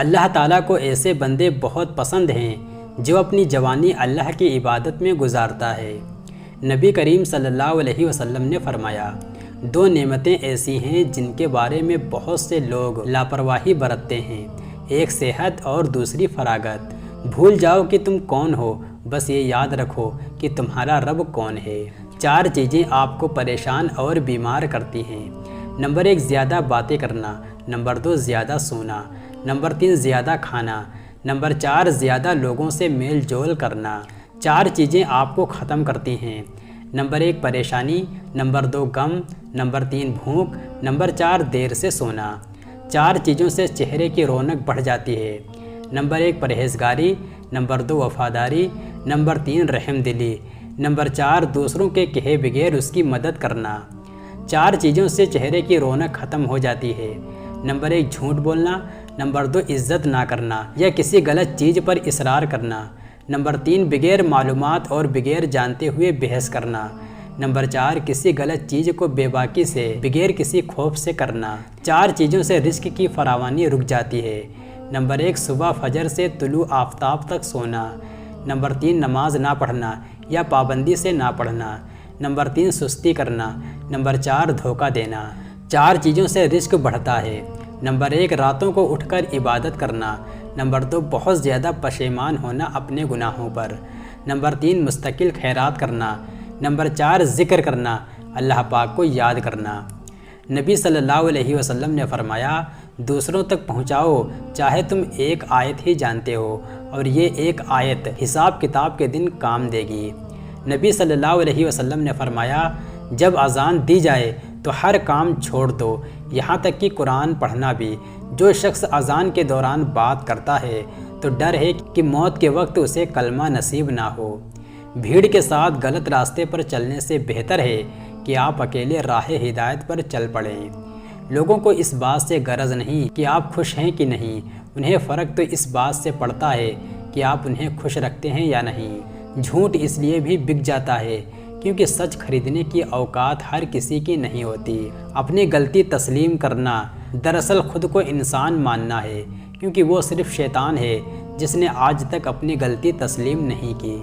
اللہ تعالیٰ کو ایسے بندے بہت پسند ہیں جو اپنی جوانی اللہ کی عبادت میں گزارتا ہے۔ نبی کریم صلی اللہ علیہ وسلم نے فرمایا، دو نعمتیں ایسی ہیں جن کے بارے میں بہت سے لوگ لاپرواہی برتتے ہیں، ایک صحت اور دوسری فراغت۔ بھول جاؤ کہ تم کون ہو، بس یہ یاد رکھو کہ تمہارا رب کون ہے۔ چار چیزیں آپ کو پریشان اور بیمار کرتی ہیں۔ نمبر 1 زیادہ باتیں کرنا، نمبر 2 زیادہ سونا، نمبر 3 زیادہ کھانا، نمبر 4 زیادہ لوگوں سے میل جول کرنا۔ چار چیزیں آپ کو ختم کرتی ہیں۔ نمبر 1 پریشانی، نمبر 2 غم، نمبر 3 بھوک، نمبر 4 دیر سے سونا۔ چار چیزوں سے چہرے کی رونق بڑھ جاتی ہے۔ نمبر 1 پرہیزگاری، نمبر 2 وفاداری، نمبر 3 رحم دلی، نمبر 4 دوسروں کے کہے بغیر اس کی مدد کرنا۔ چار چیزوں سے چہرے کی رونق ختم ہو جاتی ہے۔ نمبر 1 جھوٹ بولنا، نمبر 2 عزت نہ کرنا یا کسی غلط چیز پر اصرار کرنا، نمبر 3 بغیر معلومات اور بغیر جانتے ہوئے بحث کرنا، نمبر 4 کسی غلط چیز کو بے باکی سے بغیر کسی خوف سے کرنا۔ چار چیزوں سے رزق کی فراوانی رک جاتی ہے۔ نمبر 1 صبح فجر سے طلوع آفتاب تک سونا، نمبر 3 نماز نہ پڑھنا یا پابندی سے نہ پڑھنا، نمبر 3 سستی کرنا، نمبر 4 دھوکہ دینا۔ چار چیزوں سے رزق بڑھتا ہے۔ نمبر 1 راتوں کو اٹھ کر عبادت کرنا، نمبر 2 بہت زیادہ پشیمان ہونا اپنے گناہوں پر، نمبر 3 مستقل خیرات کرنا، نمبر 4 ذکر کرنا، اللہ پاک کو یاد کرنا۔ نبی صلی اللہ علیہ وسلم نے فرمایا، دوسروں تک پہنچاؤ چاہے تم ایک آیت ہی جانتے ہو، اور یہ ایک آیت حساب کتاب کے دن کام دے گی۔ نبی صلی اللہ علیہ وسلم نے فرمایا، جب اذان دی جائے تو ہر کام چھوڑ دو، یہاں تک کہ قرآن پڑھنا بھی۔ جو شخص اذان کے دوران بات کرتا ہے تو ڈر ہے کہ موت کے وقت اسے کلمہ نصیب نہ ہو۔ بھیڑ کے ساتھ غلط راستے پر چلنے سے بہتر ہے کہ آپ اکیلے راہ ہدایت پر چل پڑیں۔ لوگوں کو اس بات سے غرض نہیں کہ آپ خوش ہیں کہ نہیں، انہیں فرق تو اس بات سے پڑتا ہے کہ آپ انہیں خوش رکھتے ہیں یا نہیں۔ جھوٹ اس لیے بھی بک جاتا ہے کیونکہ سچ خریدنے کی اوقات ہر کسی کی نہیں ہوتی۔ اپنی غلطی تسلیم کرنا دراصل خود کو انسان ماننا ہے، کیونکہ وہ صرف شیطان ہے جس نے آج تک اپنی غلطی تسلیم نہیں کی۔